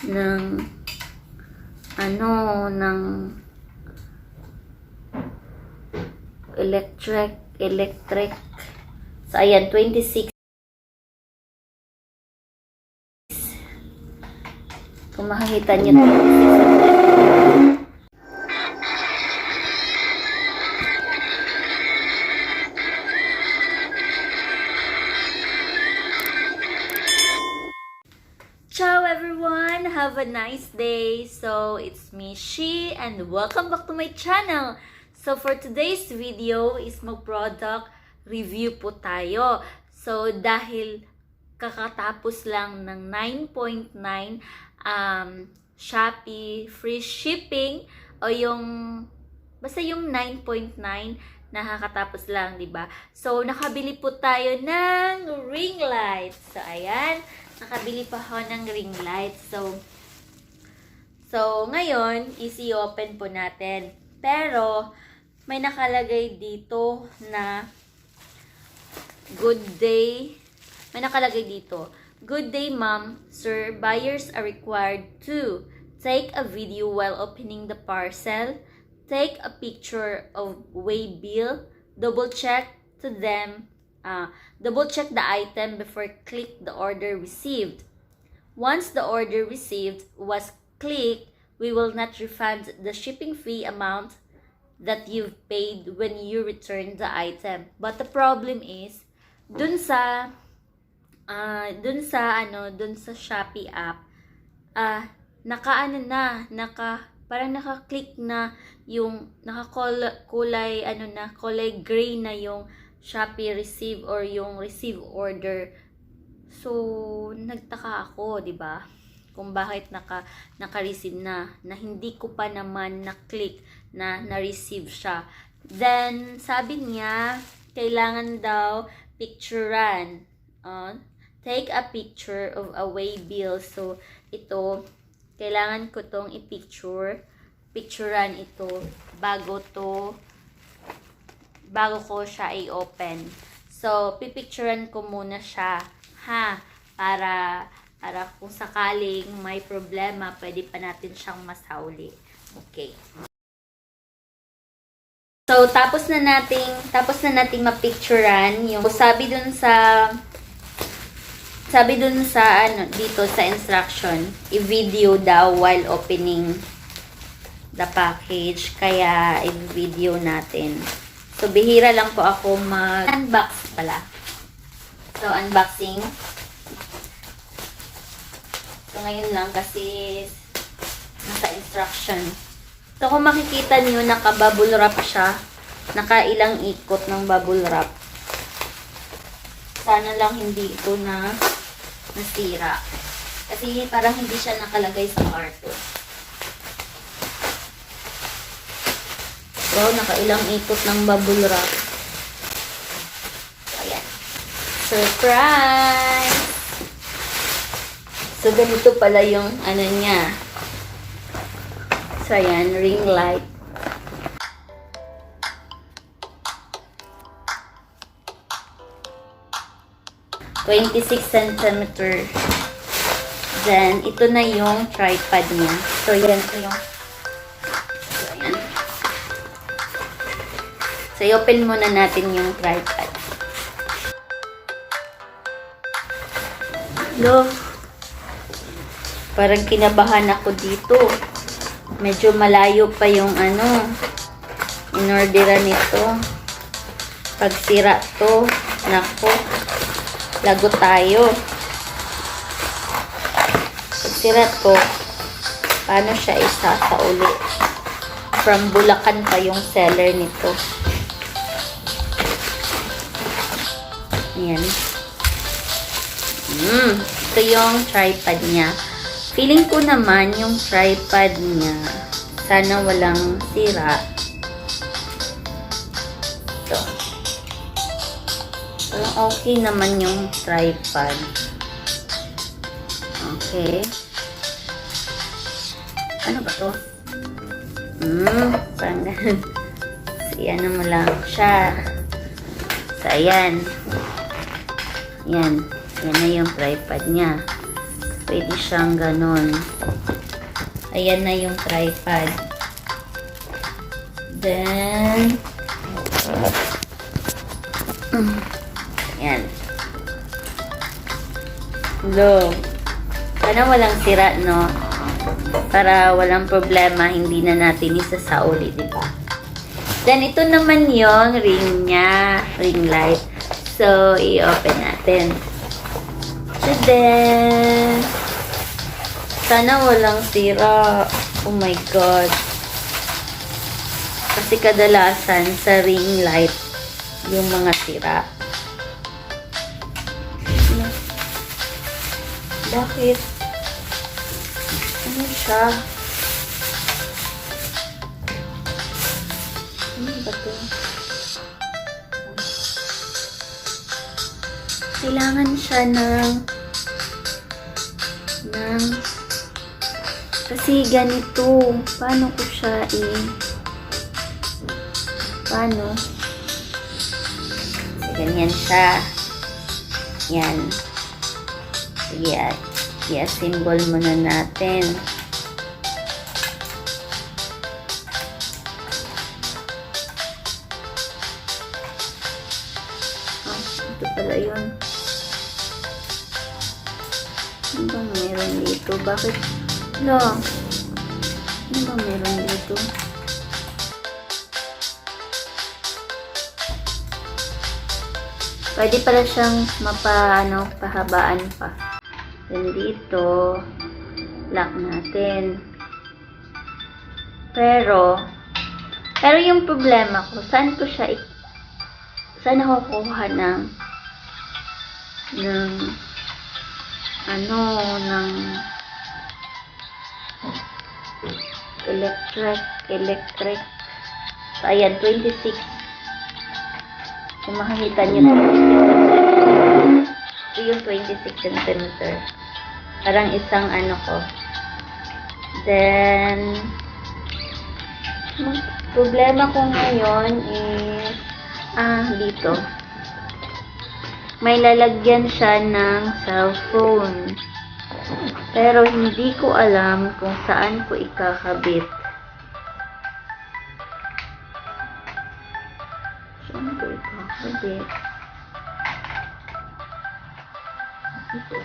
ng ng electric. So, ayan, 26. Kung makikita niyo, 26. Ciao everyone! Have a nice day! So, it's me, Shie, and welcome back to my channel! So, for today's video is mag-product review po tayo. So, dahil kakatapos lang ng 9.9 Shopee free shipping o basta yung 9.9 nakakatapos lang, di ba? So, nakabili po tayo ng ring light. So, ayan. Nakabili pa ako ng ring light. So ngayon, easy open po natin. Pero, may nakalagay dito na good day. May nakalagay dito. Good day, ma'am. Sir, buyers are required to take a video while opening the parcel, take a picture of way bill, double check the item before click the order received. Once the order received was clicked, we will not refund the shipping fee amount that you've paid when you return the item. But the problem is, dun sa Shopee app, parang naka-click na yung kulay gray na yung Shopee receive or yung receive order. So, nagtaka ako, 'di ba? Kung bakit naka-receive na hindi ko pa naman na-click na na-receive siya. Then, sabi niya, kailangan daw picturean. Take a picture of a way bill. So, ito, kailangan ko tong picturean ito bago ko siya i-open. So, pipicturean ko muna siya, para kung sakaling may problema, pwede pa natin siyang masauli. Okay. So, tapos na nating mapicturean yung sabi dun sa dito sa instruction, i-video daw while opening the package, kaya i-video natin. So, bihira lang po ako mag-unbox pala. So, unboxing. So, ngayon lang kasi nasa instruction. So, kung makikita niyo, naka-bubble wrap siya. Nakailang ikot ng bubble wrap. Sana lang hindi ito nasira. Kasi parang hindi siya nakalagay sa carton. So, nakailang ikot ng bubble wrap. Ayan. Surprise! So, ganito pala yung niya. So, ayan, ring light. $26 cm. Then, ito na yung tripod niya. So, yan ito yung So, i-open muna natin yung tripod. Hello. Parang kinabahan ako dito. Medyo malayo pa yung in-orderan nito. Pag sira to, nako, lago tayo. Pag sira to, paano siya isasauli? From Bulacan pa yung seller nito. Ayan. Ito yung tripod niya. Feeling ko naman yung tripod niya, sana walang sira. Ito. So, okay naman yung tripod. Okay. Ano ba to? Parang ganun. So, yan mo lang siya. So, ayan. Yan. Yan na yung tripod niya. pwede siyang ganon. Ayan na yung tripod. Then, ayan. Look. Sana walang sira, no? Para walang problema, hindi na natin isasauli, diba? Then, ito naman yung ring niya. Ring light. So, i-open natin. And then, sana walang sira. Oh my God. Kasi kadalasan sa ring light, yung mga sira. Bakit? Ano siya? Ano ba ito? Kailangan siya ng kasi ganito. Paano ko siya paano? Kasi ganyan siya. Yan. Sige, i-assemble muna natin. Ito pala yun. Ano bang meron dito? Bakit? Ano bang meron dito? Pwede pala siyang pahabaan pa. Then dito, lock natin. Pero yung problema ko, saan ako kukuha ng electric. So, ayan, 26. Kung makikita nyo na, ito yung 26 cm. Parang isang ko. Then, problema ko ngayon is, dito. May lalagyan siya ng cellphone. Pero hindi ko alam kung saan ko ikakabit. Saan ko ikakabit? Ito.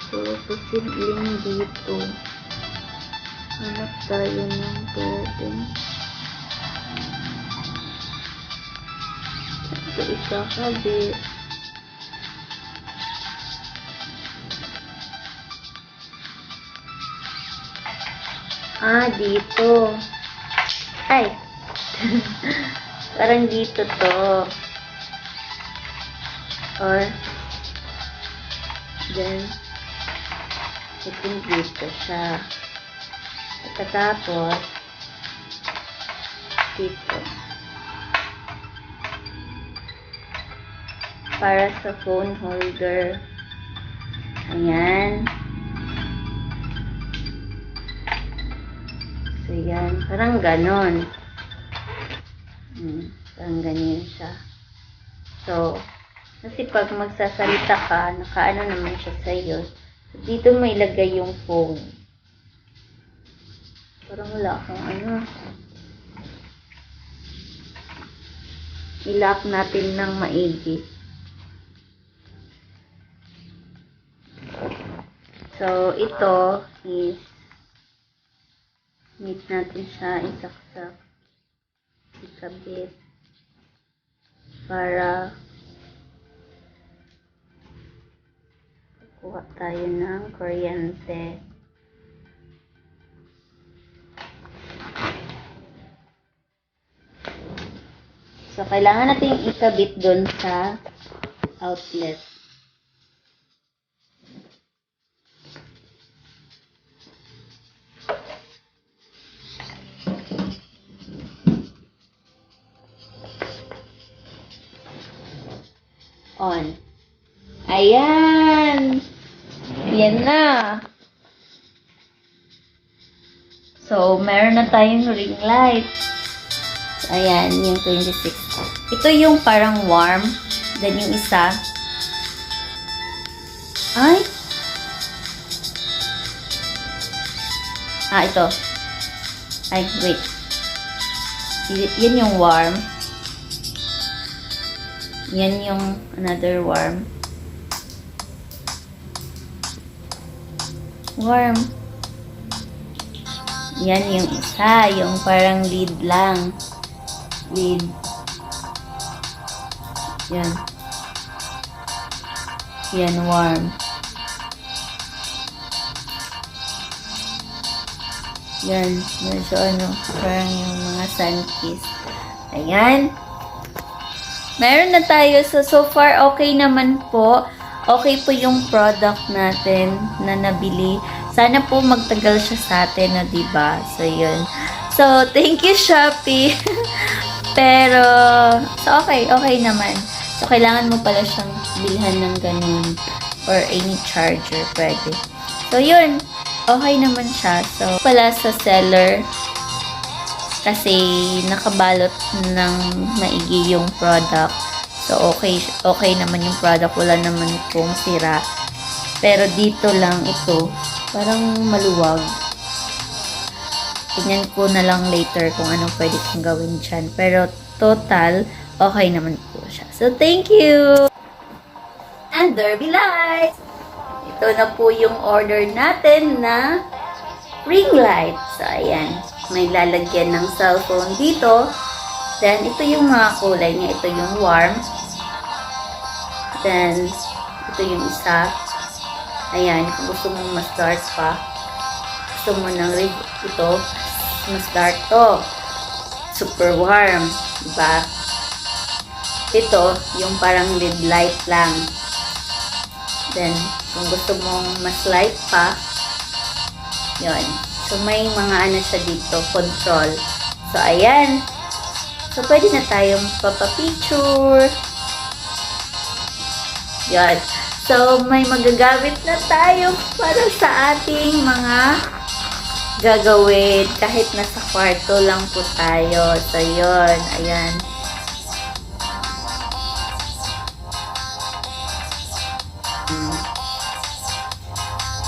So, posibleng dito. Hanap tayo ng pwede. Ito ikakabit. Dito. Ay! Parang dito to. Or, then, ito dito siya. At tapos, dito. Para sa phone holder. Ayan. So, yan. Parang ganon. Parang ganyan siya. So, kasi pag magsasalita ka, nakaano naman siya sa'yo. So, dito may ilagay yung phone. Parang wala akong i-lock natin ng maigi. So, ito is need natin siya isaksak, ikabit para kuha tayo ng kuryente. So, kailangan natin ikabit doon sa outlet. On. Ayan! Yan na! So, meron na tayong ring light. So, ayan, yung 26. Ito yung parang warm. Then, yung isa. Ay! Ito. Ay, wait. Yan yung warm. Yan yung another warm. Warm. Yan yung isa. Yung parang lead lang. Lead. Yan. Yan, warm. Yan. Medyo parang yung mga sun kiss. Ayan. Meron na tayo. So far, okay naman po. Okay po yung product natin na nabili. Sana po magtagal siya sa atin, na diba? So, yun. So, thank you, Shopee. Pero, so, okay naman. So, kailangan mo pala siyang bilhan ng ganun. Or any charger, pwede. So, yun. Okay naman siya. So, pala sa seller, kasi nakabalot ng maigi yung product. So, okay naman yung product. Wala naman pong sira. Pero dito lang ito, parang maluwag. Tingnan ko na lang later kung anong pwede kong gawin dyan. Pero total, okay naman po siya. So, thank you! And Derby Light! Ito na po yung order natin na ring light. So, ayan. May lalagyan ng cellphone dito. Then, ito yung mga kulay niya. Ito yung warm. Then, ito yung isa. Ayan, kung gusto mong ma-start pa. Gusto mo ng ito, ma-start to. Super warm. Diba? Ito, yung parang LED light lang. Then, kung gusto mong mas light pa, yun. So, may mga siya dito, control. So, ayan. So, pwede na tayong papapicture. Yan. So, may magagamit na tayo para sa ating mga gagawin. Kahit nasa kwarto lang po tayo. So, yun. Ayan.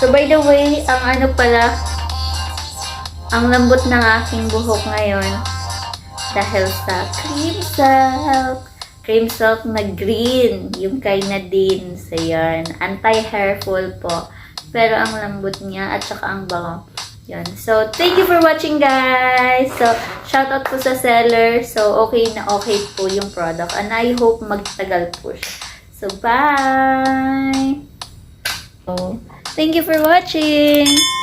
So, by the way, ang lambot ng aking buhok ngayon dahil sa cream silk na green, yung kay Nadine. So, yan. Anti-hairful po. Pero ang lambot niya at saka ang bango. Yan. So, thank you for watching, guys. So, shoutout po sa seller. So, okay na okay po yung product. And I hope magtagal po siya. So, bye! So, thank you for watching!